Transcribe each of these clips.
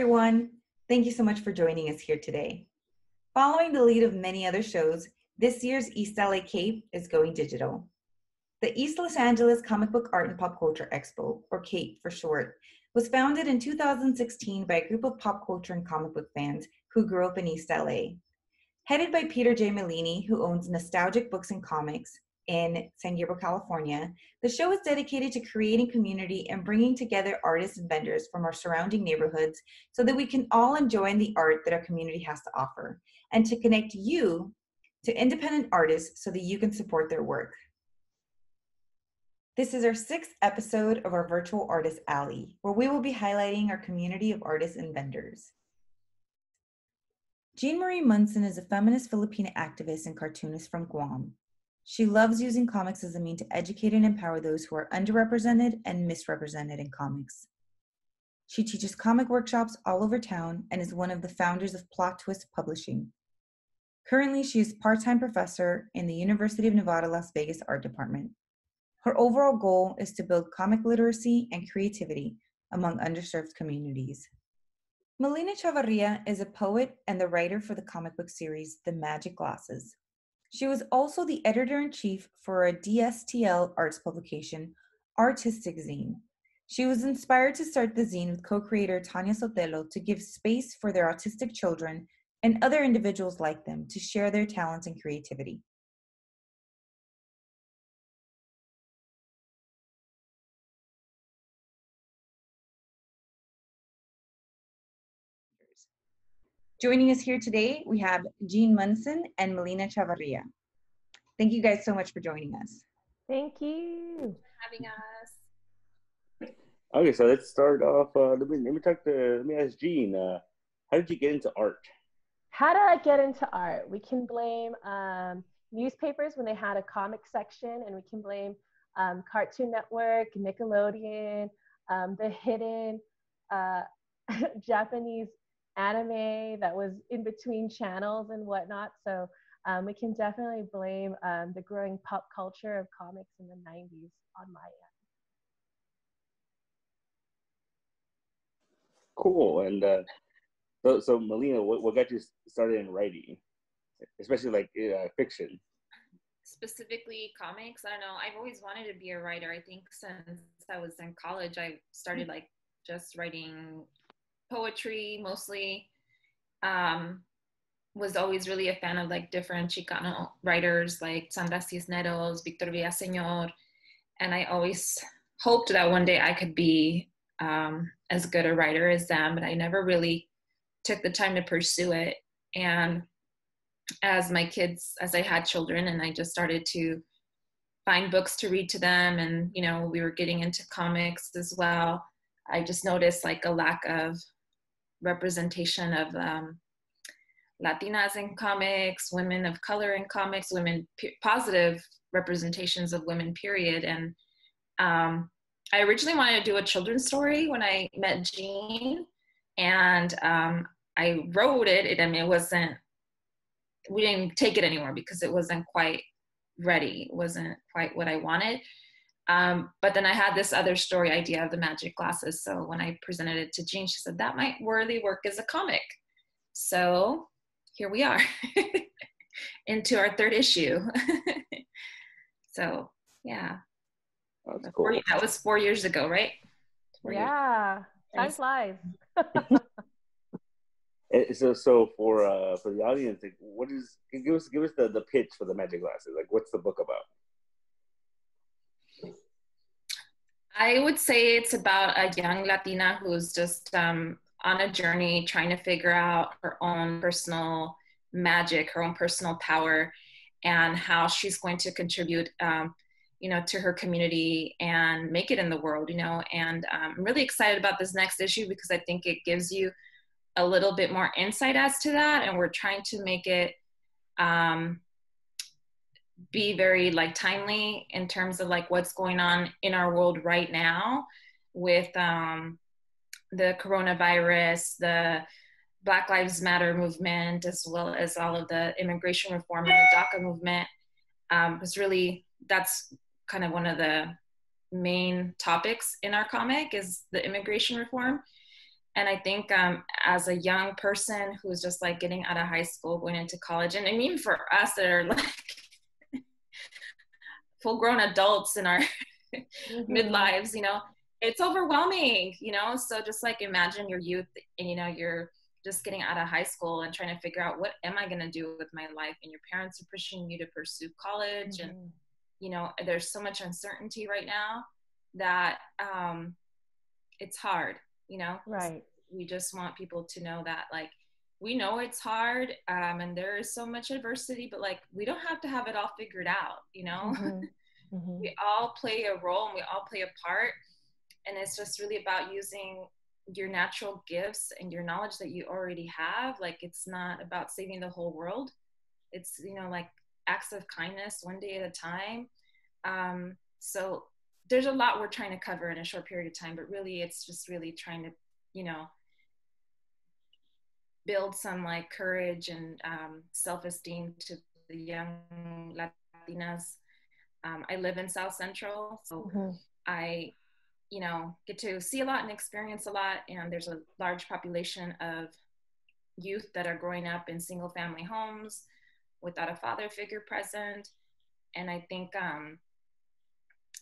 everyone. Thank you so much for joining us here today. Following the lead of many other shows, this year's East LA CAPE is going digital. The East Los Angeles Comic Book Art and Pop Culture Expo, or CAPE for short, was founded in 2016 by a group of pop culture and comic book fans who grew up in East LA. Headed by Peter J. Malini, who owns Nostalgic Books and Comics in San Gabriel, California, the show is dedicated to creating community and bringing together artists and vendors from our surrounding neighborhoods so that we can all enjoy the art that our community has to offer, and to connect you to independent artists so that you can support their work. This is our 6th episode of our Virtual Artist Alley, where we will be highlighting our community of artists and vendors. Jean Marie Munson is a feminist Filipina activist and cartoonist from Guam. She loves using comics as a means to educate and empower those who are underrepresented and misrepresented in comics. She teaches comic workshops all over town and is one of the founders of Plot Twist Publishing. Currently, she is part-time professor in the University of Nevada, Las Vegas Art Department. Her overall goal is to build comic literacy and creativity among underserved communities. Melina Chavarria is a poet and the writer for the comic book series, The Magic Glasses. She was also the editor-in-chief for a DSTL arts publication, Artistic Zine. She was inspired to start the zine with co-creator Tanya Sotelo to give space for their autistic children and other individuals like them to share their talents and creativity. Joining us here today, we have Jean Munson and Melina Chavarria. Thank you guys so much for joining us. Thank you for having us. Okay, so let's start off. Let me ask Jean. How did you get into art? How did I get into art? We can blame newspapers when they had a comic section, and we can blame Cartoon Network, Nickelodeon, the hidden Japanese anime that was in between channels and whatnot. So we can definitely blame the growing pop culture of comics in the 90s on my end. Cool. And so Melina, what got you started in writing, especially like fiction? Specifically comics. I don't know. I've always wanted to be a writer. I think since I was in college, I started like just writing poetry mostly. Was always really a fan of like different Chicano writers like Sandra Cisneros, Victor Villaseñor, and I always hoped that one day I could be as good a writer as them, but I never really took the time to pursue it. And as I had children and I just started to find books to read to them, and you know, we were getting into comics as well, I just noticed like a lack of representation of Latinas in comics, women of color in comics, positive representations of women, period. And I originally wanted to do a children's story when I met Jean, and I wrote it. I mean, we didn't take it anymore because it wasn't quite ready. It wasn't quite what I wanted. But then I had this other story idea of the magic glasses. So when I presented it to Jean, she said, that might really work as a comic. So here we are into our 3rd issue. So yeah. That's cool. That was 4 years ago, right? 4 years. Yeah, time flies. So for the audience, like, give us the pitch for the magic glasses. Like, what's the book about? I would say it's about a young Latina who's just on a journey trying to figure out her own personal magic, her own personal power, and how she's going to contribute, to her community and make it in the world, And I'm really excited about this next issue because I think it gives you a little bit more insight as to that. And we're trying to make it be very like timely in terms of like what's going on in our world right now with the coronavirus, the Black Lives Matter movement, as well as all of the immigration reform and the DACA movement. That's kind of one of the main topics in our comic is the immigration reform. And I think as a young person who's just like getting out of high school, going into college, and I mean for us that are like full grown adults in our midlives, you know, it's overwhelming, you know? So just like imagine your youth and, you know, you're just getting out of high school and trying to figure out what am I going to do with my life? And your parents are pushing you to pursue college. And, you know, there's so much uncertainty right now that it's hard, you know? Right. We just want people to know that, like, we know it's hard and there is so much adversity, but like, we don't have to have it all figured out, you know? We all play a role and we all play a part. And it's just really about using your natural gifts and your knowledge that you already have. Like, it's not about saving the whole world. It's, you know, like acts of kindness one day at a time. So there's a lot we're trying to cover in a short period of time, but really it's just really trying to, you know, build some like courage and self-esteem to the young Latinas. I live in South Central, so I, you know, get to see a lot and experience a lot. And there's a large population of youth that are growing up in single family homes without a father figure present. And I think,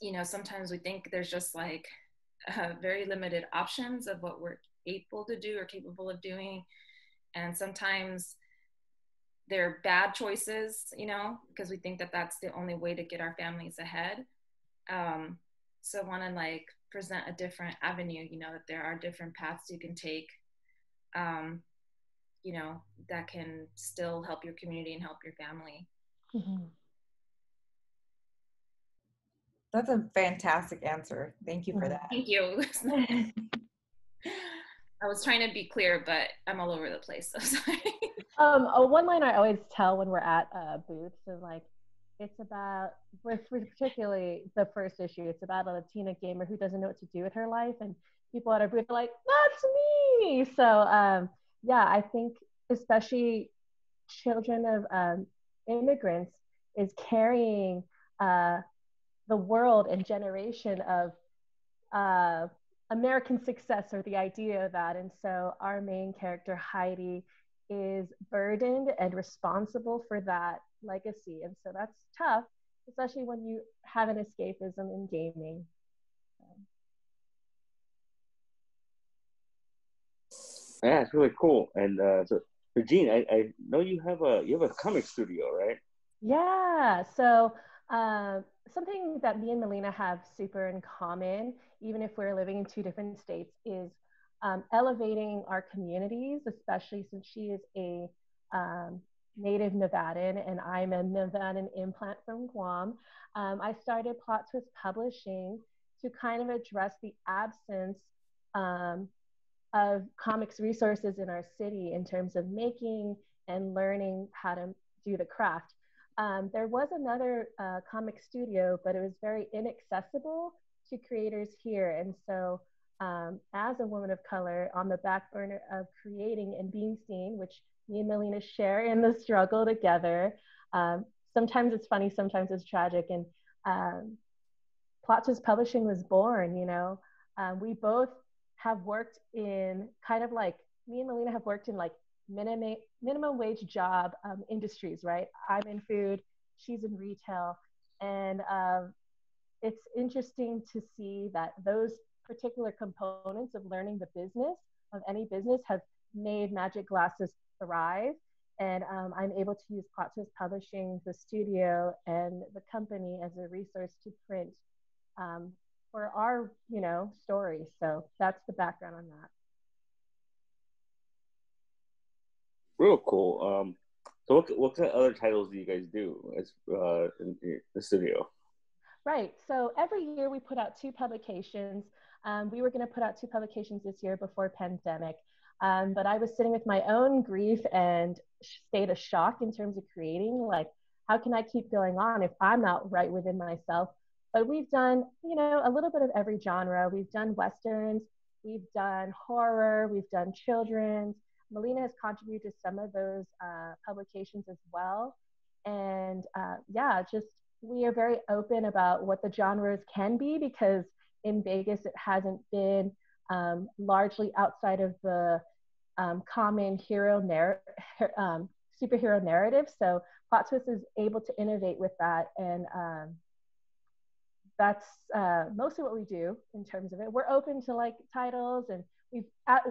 you know, sometimes we think there's just like very limited options of what we're able to do or capable of doing. And sometimes they're bad choices, you know, because we think that that's the only way to get our families ahead. So I want to like present a different avenue, you know, that there are different paths you can take, you know, that can still help your community and help your family. That's a fantastic answer. Thank you for that. Thank you. I was trying to be clear, but I'm all over the place, so sorry. One line I always tell when we're at booths is like, it's about, particularly the first issue, it's about a Latina gamer who doesn't know what to do with her life, and people at our booth are like, that's me! So yeah, I think especially children of immigrants is carrying the world and generation of American success, or the idea of that. And so our main character, Heidi, is burdened and responsible for that legacy. And so that's tough, especially when you have an escapism in gaming. Yeah, it's really cool. And so Jean, I know you have a comic studio, right? Yeah. So something that me and Melina have super in common, even if we're living in two different states, is elevating our communities, especially since she is a native Nevadan and I'm a Nevadan implant from Guam. I started Plot Twist Publishing to kind of address the absence of comics resources in our city in terms of making and learning how to do the craft. There was another comic studio, but it was very inaccessible to creators here. And so as a woman of color on the back burner of creating and being seen, which me and Melina share in the struggle together, sometimes it's funny, sometimes it's tragic. And Plot Twist Publishing was born, you know. We both have worked in kind of like, me and Melina have worked in like minimum wage job industries, right? I'm in food, she's in retail. And it's interesting to see that those particular components of learning the business of any business have made Magic Glasses thrive. And I'm able to use Plot Twist Publishing, the studio, and the company as a resource to print for our, you know, story. So that's the background on that. Real cool. So what kind of other titles do you guys do as in the studio? Right. So every year we put out 2 publications. We were going to put out 2 publications this year before pandemic. But I was sitting with my own grief and state of shock in terms of creating, like, how can I keep going on if I'm not right within myself? But we've done, you know, a little bit of every genre. We've done Westerns, we've done horror, we've done children's. Melina has contributed to some of those publications as well. And yeah, just we are very open about what the genres can be, because in Vegas it hasn't been largely outside of the common superhero narrative. So Plot Twist is able to innovate with that, and that's mostly what we do in terms of it. We're open to like titles, and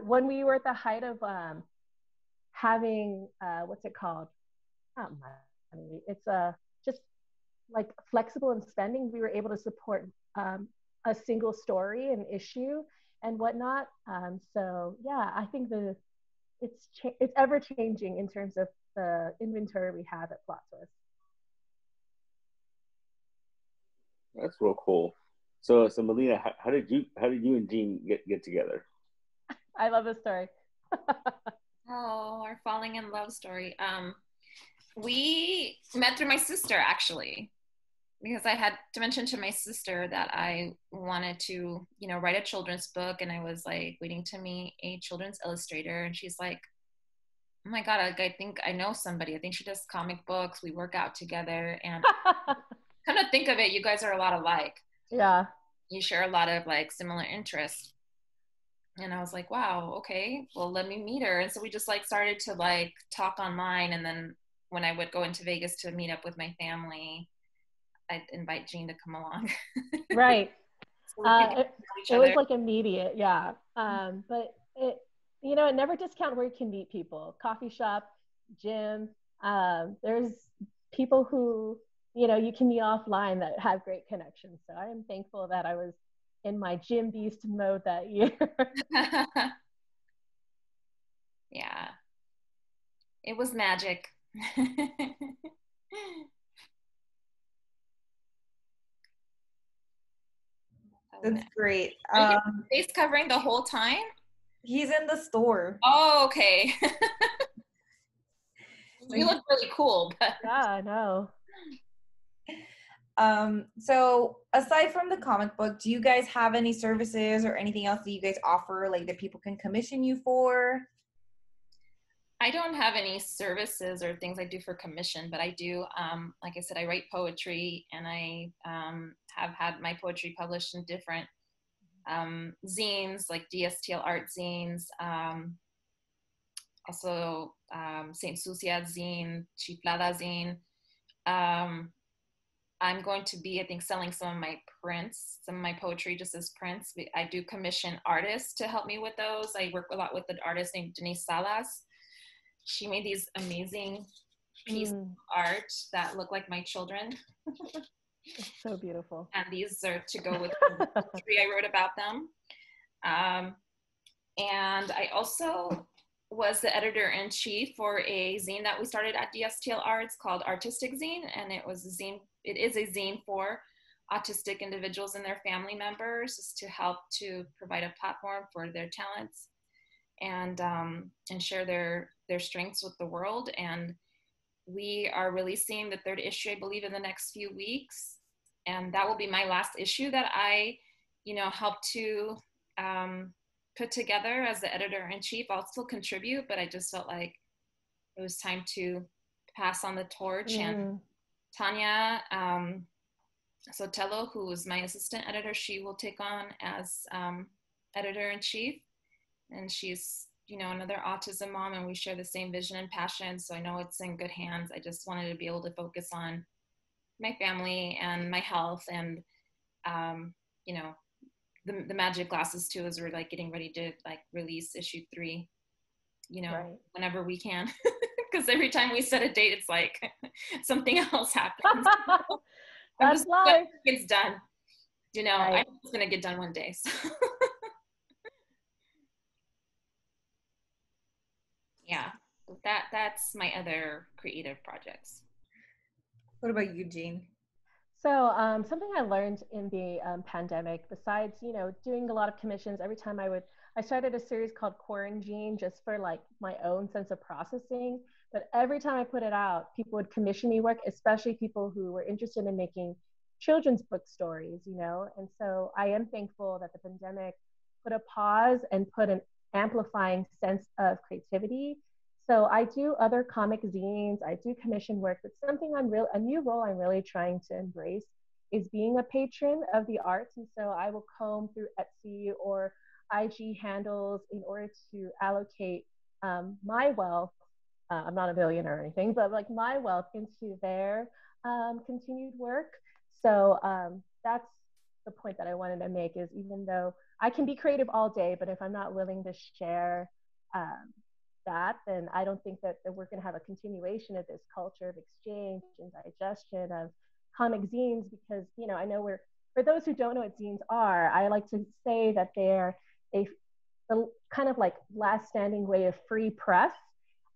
when we were at the height of having what's it called? Not money. It's just like flexible in spending. We were able to support a single story, an issue, and whatnot. So yeah, I think it's ever changing in terms of the inventory we have at Plot Twist. That's real cool. So Melina, how did you and Jean get together? I love this story. Oh, our falling in love story. We met through my sister, actually, because I had to mention to my sister that I wanted to, write a children's book, and I was like waiting to meet a children's illustrator, and she's like, oh my God, I think I know somebody. I think she does comic books. We work out together, and come to think of it, you guys are a lot alike. Yeah. You share a lot of like similar interests. And I was like, wow, okay, well, let me meet her. And so we just like started to like talk online. And then when I would go into Vegas to meet up with my family, I'd invite Jean to come along. Right. So it was like immediate. Yeah. But it never discount where you can meet people. Coffee shop, gym. There's people who, you can meet offline that have great connections. So I am thankful that I was in my gym beast mode that year. Yeah. It was magic. That's great. Are you face covering the whole time? He's in the store. Oh, okay. You look really cool. But... Yeah, I know. So aside from the comic book, do you guys have any services or anything else that you guys offer, like that people can commission you for? I don't have any services or things I do for commission, but I do, like I said, I write poetry, and I have had my poetry published in different zines, like DSTL art zines, also Saint Sucia zine, Chiflada zine. I'm going to be, I think, selling some of my prints, some of my poetry just as prints. I do commission artists to help me with those. I work a lot with an artist named Denise Salas. She made these amazing pieces of art that look like my children. It's so beautiful. And these are to go with the poetry I wrote about them. And I also was the editor-in-chief for a zine that we started at DSTL Arts called Artistic Zine, and it is a zine for autistic individuals and their family members, just to help to provide a platform for their talents and share their strengths with the world. And we are releasing the 3rd issue, I believe, in the next few weeks, and that will be my last issue that I help to put together as the editor-in-chief. I'll still contribute, but I just felt like it was time to pass on the torch. And Tanya Sotelo, who is my assistant editor, she will take on as editor-in-chief. And she's, another autism mom, and we share the same vision and passion. So I know it's in good hands. I just wanted to be able to focus on my family and my health, and, the magic glasses too, as we're like getting ready to like release issue 3, right, whenever we can. Because every time we set a date, it's like something else happens. That's life. It's done. Right. I'm just gonna get done one day. So. Yeah, that's my other creative projects. What about you, Jean? So something I learned in the pandemic, besides, doing a lot of commissions, every time I started a series called Quarantine, just for like my own sense of processing. But every time I put it out, people would commission me work, especially people who were interested in making children's book stories, And so I am thankful that the pandemic put a pause and put an amplifying sense of creativity. So I do other comic zines, I do commission work, but a new role I'm really trying to embrace is being a patron of the arts. And so I will comb through Etsy, or IG handles in order to allocate my wealth. I'm not a billionaire or anything, but like my wealth into their continued work. So that's the point that I wanted to make, is even though I can be creative all day, but if I'm not willing to share that, then I don't think that we're going to have a continuation of this culture of exchange and digestion of comic zines. Because, you know, I know for those who don't know what zines are, I like to say that they're a kind of like last standing way of free press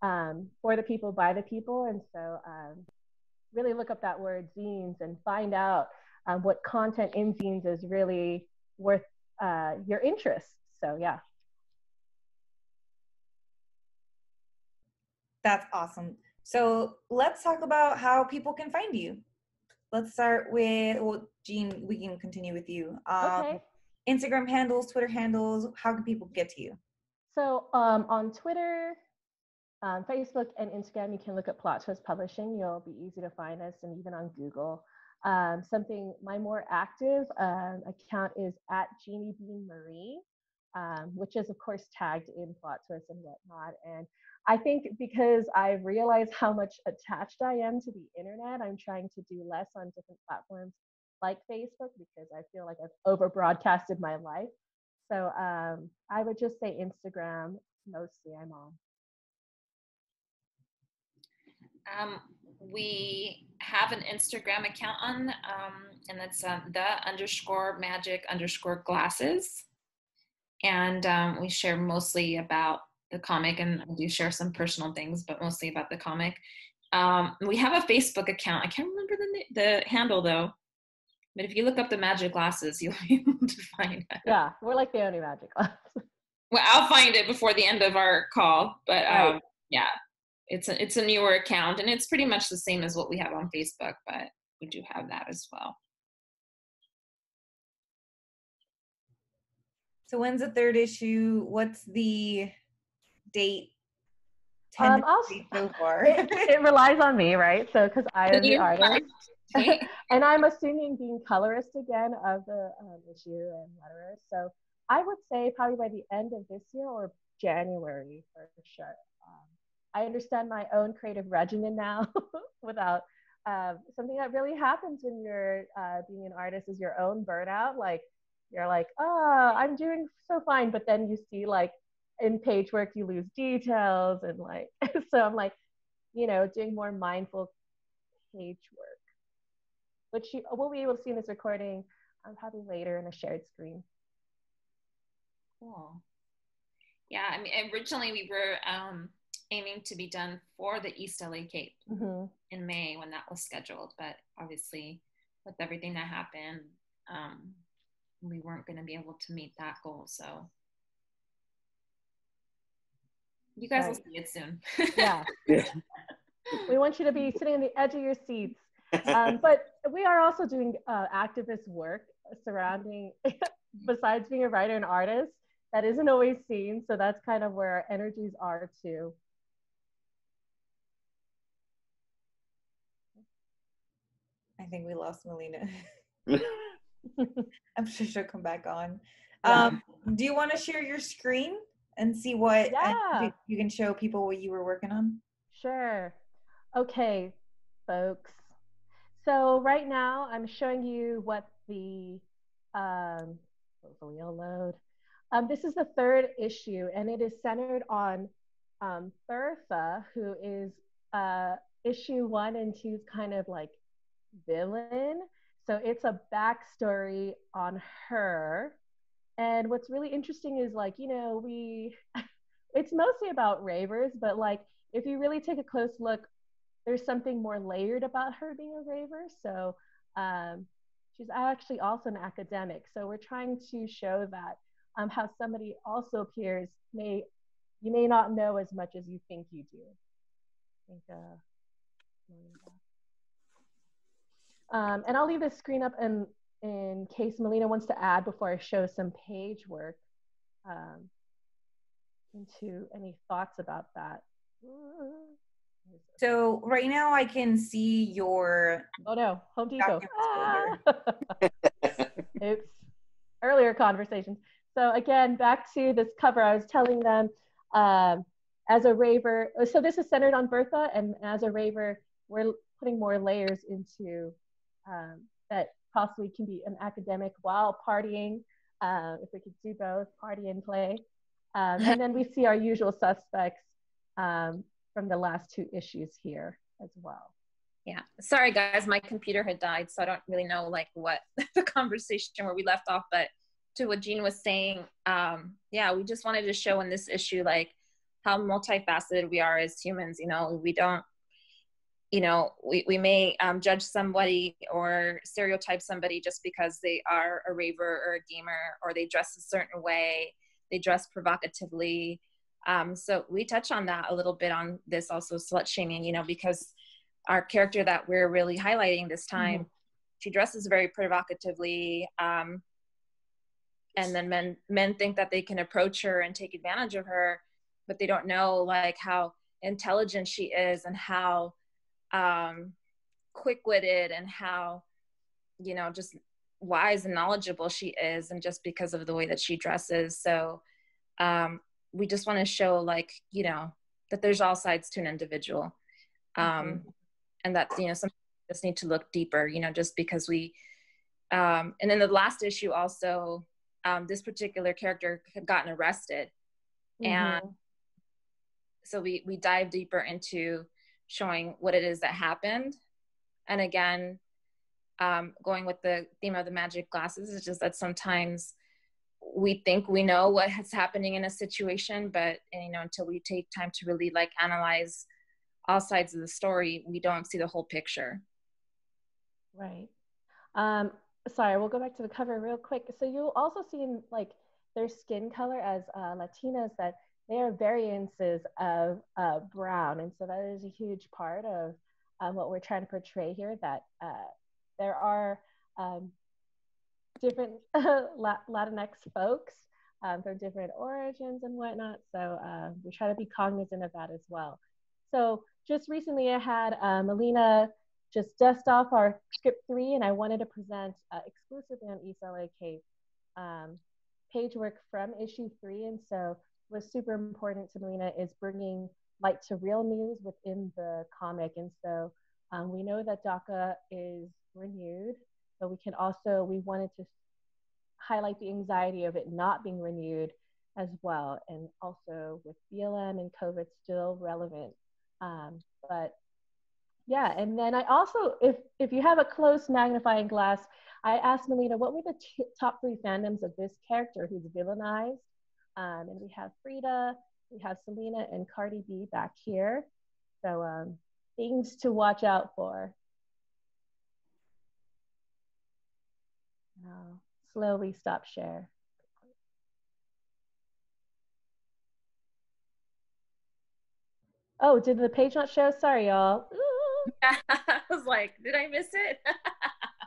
for the people, by the people. And so really look up that word zines and find out what content in zines is really worth your interest. So yeah. That's awesome. So let's talk about how people can find you. Let's start with, well, Jean, we can continue with you. Okay. Instagram handles, Twitter handles, how can people get to you? So on Twitter, Facebook, and Instagram, you can look at Plot Twist Publishing. You'll be easy to find us, and even on Google. My more active account is at Jeannie Bean Marie, which is of course tagged in Plot Twist and whatnot. And I think because I've realized how much attached I am to the internet, I'm trying to do less on different platforms like Facebook, because I feel like I've over broadcasted my life. So I would just say Instagram mostly I'm on. We have an Instagram account on, and that's the_magic_glasses. And we share mostly about the comic, and I do share some personal things, but mostly about the comic. We have a Facebook account. I can't remember the handle though, but if you look up the Magic Glasses, you'll be able to find it. Yeah, we're like the only Magic Glasses. Well, I'll find it before the end of our call, but Right. yeah, it's a newer account, and it's pretty much the same as what we have on Facebook, but we do have that as well. So when's the third issue? What's the date? So far. It relies on me, right? So because I am the artist, and I'm assuming being colorist again of the issue and letterer. So I would say probably by the end of this year or January for sure. I understand my own creative regimen now without something that really happens when you're being an artist is your own burnout. Like you're like, oh, I'm doing so fine, but then you see like in page work you lose details, and like so I'm like, you know, doing more mindful page work, which you will be able to see in this recording probably later in a shared screen. Cool. Yeah, I mean, originally we were aiming to be done for the East LA Cape in May when that was scheduled, but obviously with everything that happened, we weren't going to be able to meet that goal. So you guys will see it soon. Yeah. We want you to be sitting on the edge of your seats. But we are also doing activist work surrounding, besides being a writer and artist, that isn't always seen. So that's kind of where our energies are too. I think we lost Melina. I'm sure she'll come back on. Do you want to share your screen and see what you can show people what you were working on? Sure. Okay, folks. So right now I'm showing you what the hopefully it'll load. This is the third issue, and it is centered on Bertha, who is issue 1 and 2's kind of like villain. So it's a backstory on her. And what's really interesting is like, you know, it's mostly about ravers, but like if you really take a close look, there's something more layered about her being a raver. So she's actually also an academic. So we're trying to show that how somebody also appears, you may not know as much as you think you do. I think, and I'll leave this screen up in case Melina wants to add before I show some page work into any thoughts about that. So right now I can see your... Oh no, Home Depot. Oops. Earlier conversations. So again, back to this cover, I was telling them as a raver, so this is centered on Bertha, and as a raver, we're putting more layers into that possibly can be an academic while partying, if we could do both, party and play. And then we see our usual suspects from the last 2 issues here as well. Yeah, sorry guys, my computer had died, so I don't really know like what the conversation where we left off, but to what Jean was saying, yeah, we just wanted to show in this issue like how multifaceted we are as humans. You know, we don't, you know, we may judge somebody or stereotype somebody just because they are a raver or a gamer, or they dress a certain way, they dress provocatively. So we touch on that a little bit on this also, slut shaming, you know, because our character that we're really highlighting this time, she dresses very provocatively, and then men think that they can approach her and take advantage of her, but they don't know like how intelligent she is and how quick-witted and how, you know, just wise and knowledgeable she is, and just because of the way that she dresses. So we just want to show like, you know, that there's all sides to an individual, and that, you know, some just need to look deeper, you know, just because we and then the last issue also, this particular character had gotten arrested, and so we dive deeper into showing what it is that happened. And again, going with the theme of the magic glasses, is just that sometimes we think we know what's happening in a situation, but, you know, until we take time to really like analyze all sides of the story, we don't see the whole picture. Right. Sorry, we'll go back to the cover real quick. So you'll also see in like their skin color as Latinas, that they are variances of brown. And so that is a huge part of what we're trying to portray here, that there are different Latinx folks from different origins and whatnot. So we try to be cognizant of that as well. So just recently I had Melina just dust off our script 3, and I wanted to present exclusively on East LA Cape page work from issue 3. And so what's super important to Melina is bringing light to real news within the comic. And so we know that DACA is renewed, but we wanted to highlight the anxiety of it not being renewed as well. And also with BLM and COVID still relevant. But yeah, and then I also, if you have a close magnifying glass, I asked Melina, what were the top 3 fandoms of this character who's villainized? And we have Frida, we have Selena, and Cardi B back here. So things to watch out for. Now, slowly stop share. Oh, did the page not show? Sorry, y'all. I was like, did I miss it?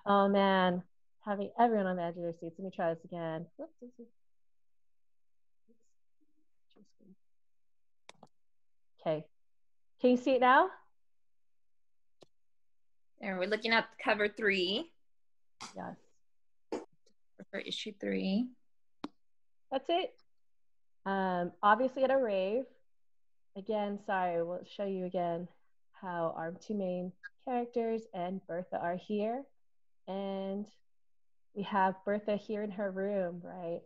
Oh man, having everyone on the edge of their seats. Let me try this again. Okay, can you see it now? And we're looking at cover 3. Yes. For issue 3. That's it. Obviously at a rave. Again, sorry, we'll show you again how our 2 main characters and Bertha are here. And we have Bertha here in her room, right?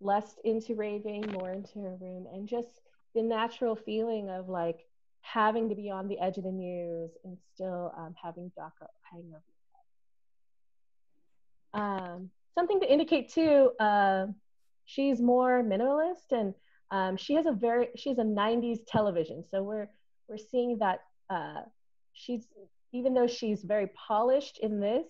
Less into raving, more into her room, and just the natural feeling of like having to be on the edge of the news and still having DACA hang over. Something to indicate too, she's more minimalist, and she has a 90s television. So we're seeing that she's, even though she's very polished in this,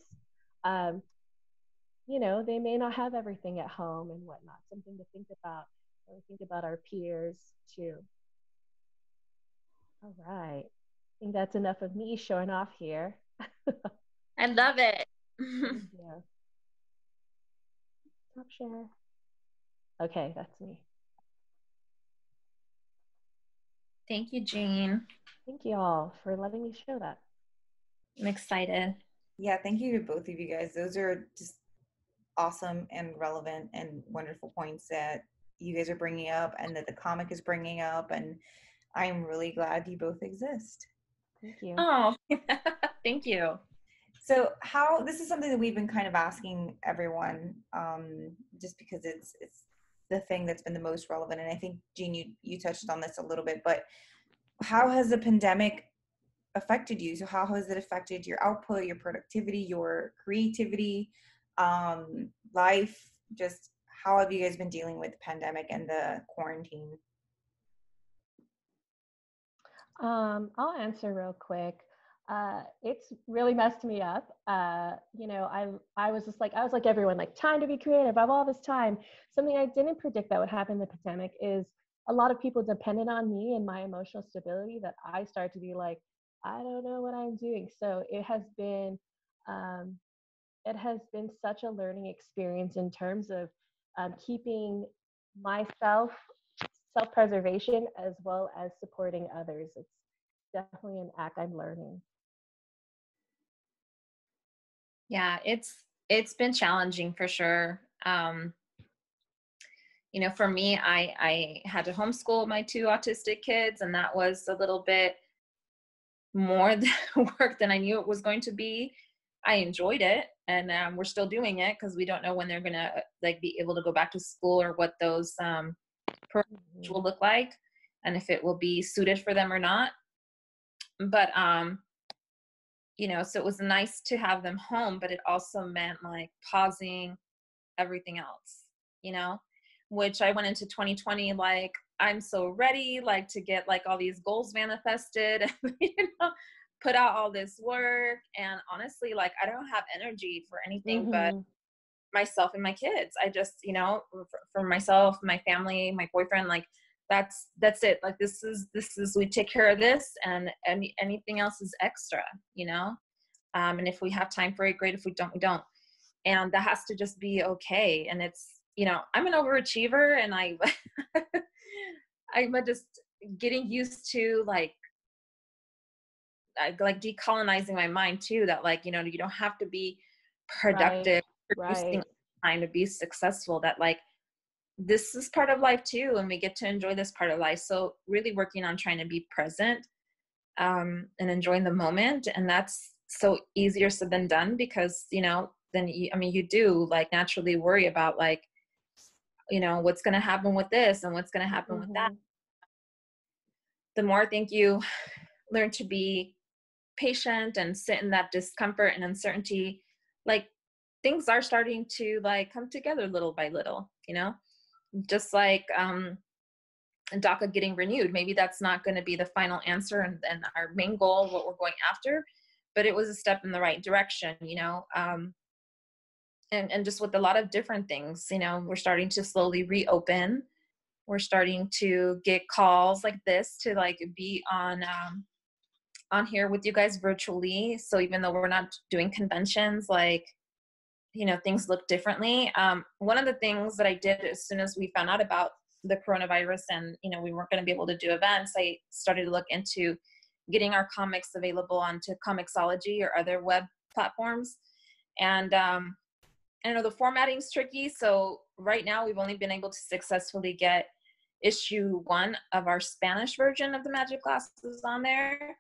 you know, they may not have everything at home and whatnot. Something to think about when we think about our peers too. All right, I think that's enough of me showing off here. I love it. Yeah. Stop share. Okay, that's me. Thank you, Jean. Thank you all for letting me show that. I'm excited. Yeah, thank you to both of you guys. Those are just awesome and relevant and wonderful points that you guys are bringing up and that the comic is bringing up. And I am really glad you both exist. Thank you. Oh, thank you. So how, this is something that we've been kind of asking everyone, just because it's the thing that's been the most relevant. And I think, Jean, you touched on this a little bit, but how has the pandemic affected you? So how has it affected your output, your productivity, your creativity, life? Just how have you guys been dealing with the pandemic and the quarantine? I'll answer real quick. It's really messed me up. You know, I was just like, I was like everyone, like time to be creative. I have all this time. Something I didn't predict that would happen in the pandemic is a lot of people depended on me and my emotional stability that I started to be like, I don't know what I'm doing. So um, it has been such a learning experience in terms of keeping myself self-preservation as well as supporting others. It's definitely an act I'm learning. Yeah, it's been challenging for sure. You know, for me, I had to homeschool my two autistic kids, and that was a little bit more work than I knew it was going to be. I enjoyed it, and we're still doing it because we don't know when they're gonna like be able to go back to school or what those programs will look like, and if it will be suited for them or not. But you know, so it was nice to have them home, but it also meant like pausing everything else, you know, which I went into 2020 like I'm so ready, like to get like all these goals manifested, and, you know, put out all this work. And honestly, like I don't have energy for anything but myself and my kids. I just, you know, for myself, my family, my boyfriend, like that's it. Like this is we take care of this, and anything else is extra, you know. And if we have time for it, great. If we don't, we don't. And that has to just be okay. And it's, you know, I'm an overachiever, and I'm just getting used to like decolonizing my mind too, that like, you know, you don't have to be productive, producing time to be successful, that like this is part of life too, and we get to enjoy this part of life. So really working on trying to be present, and enjoying the moment. And that's so easier said than done, because, you know, then you do like naturally worry about like, you know, what's going to happen with this and what's going to happen with that. The more I think you learn to be patient and sit in that discomfort and uncertainty, like things are starting to like come together little by little, you know, just like DACA getting renewed. Maybe that's not going to be the final answer and our main goal, what we're going after, but it was a step in the right direction, you know. And just with a lot of different things, you know, we're starting to slowly reopen. We're starting to get calls like this to like be on here with you guys virtually. So even though we're not doing conventions, like, you know, things look differently. One of the things that I did as soon as we found out about the coronavirus and, you know, we weren't going to be able to do events, I started to look into getting our comics available onto Comixology or other web platforms. And I know the formatting's tricky. So right now we've only been able to successfully get issue 1 of our Spanish version of the Magic Glasses on there.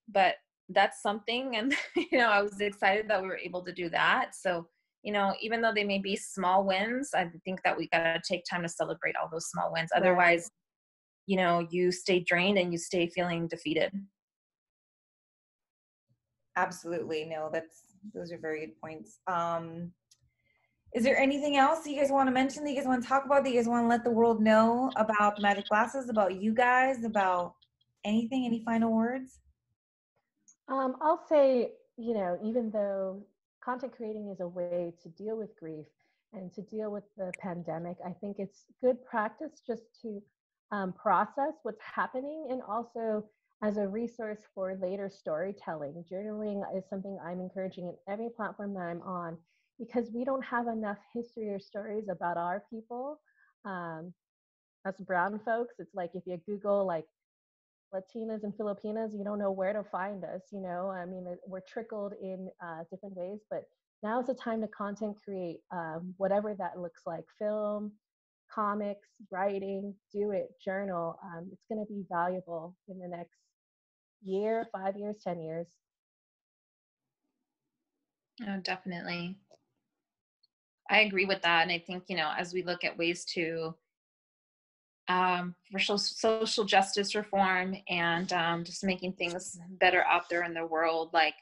But that's something. And, you know, I was excited that we were able to do that. So, you know, even though they may be small wins, I think that we got to take time to celebrate all those small wins. Otherwise, you know, you stay drained and you stay feeling defeated. Absolutely. No, those are very good points. Is there anything else you guys want to mention, that you guys want to talk about, that you guys want to let the world know about the Magic Glasses, about you guys, about anything? Any final words? I'll say, you know, even though content creating is a way to deal with grief and to deal with the pandemic, I think it's good practice just to process what's happening, and also as a resource for later storytelling. Journaling is something I'm encouraging in every platform that I'm on, because we don't have enough history or stories about our people. Us brown folks, it's like if you Google like Latinas and Filipinas, you don't know where to find us. You know, I mean, we're trickled in different ways, but Now is the time to content create, whatever that looks like, film, comics, writing, do it, journal. It's going to be valuable in the next year, 5 years, 10 years. Oh, definitely. I agree with that. And I think, as we look at ways to for social justice reform and just making things better out there in the world, like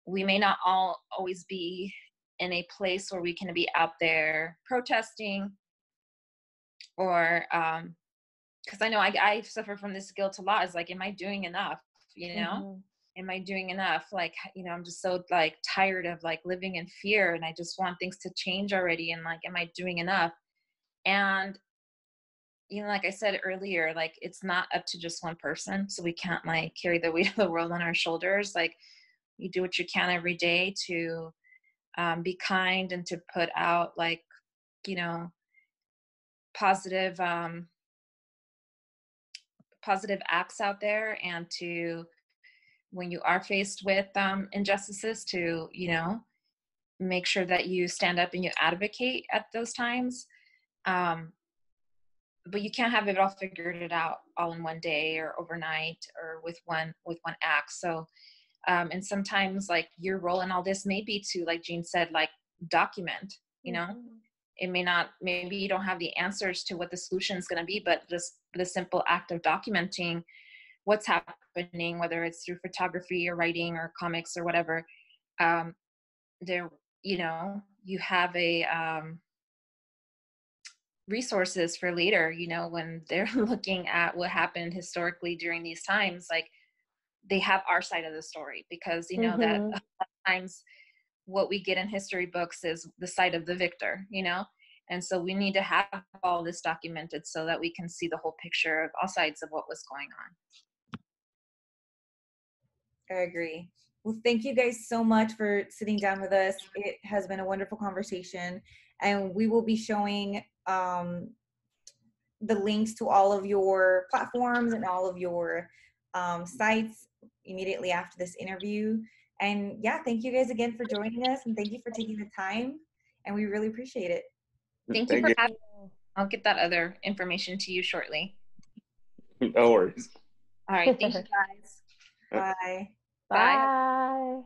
we may not all always be in a place where we can be out there protesting or because I know I suffer from this guilt a lot. Is like, am I doing enough? Am I doing enough? Like, I'm just so like tired of like living in fear, and I just want things to change already. And like, am I doing enough? And like I said earlier, like it's not up to just one person, so we can't like carry the weight of the world on our shoulders. Like, you do what you can every day to be kind and to put out like positive positive acts out there, and to, when you are faced with injustices, to make sure that you stand up and you advocate at those times. But you can't have it all figured it out all in one day or overnight or with one act. So and sometimes like your role in all this may be to, like Jean said, like document. It may not, maybe you don't have the answers to what the solution is going to be, but just the simple act of documenting what's happening, whether it's through photography or writing or comics or whatever, there, you have a resources for later, when they're looking at what happened historically during these times, like they have our side of the story, because that a lot of times what we get in history books is the side of the victor, and so we need to have all this documented so that we can see the whole picture of all sides of what was going on. I agree. Well, thank you guys so much for sitting down with us. It has been a wonderful conversation, and we will be showing the links to all of your platforms and all of your sites immediately after this interview. And yeah, thank you guys again for joining us, and thank you for taking the time, and we really appreciate it. Thank you for having me. I'll get that other information to you shortly. No worries. All right, thank you guys. Bye. Bye.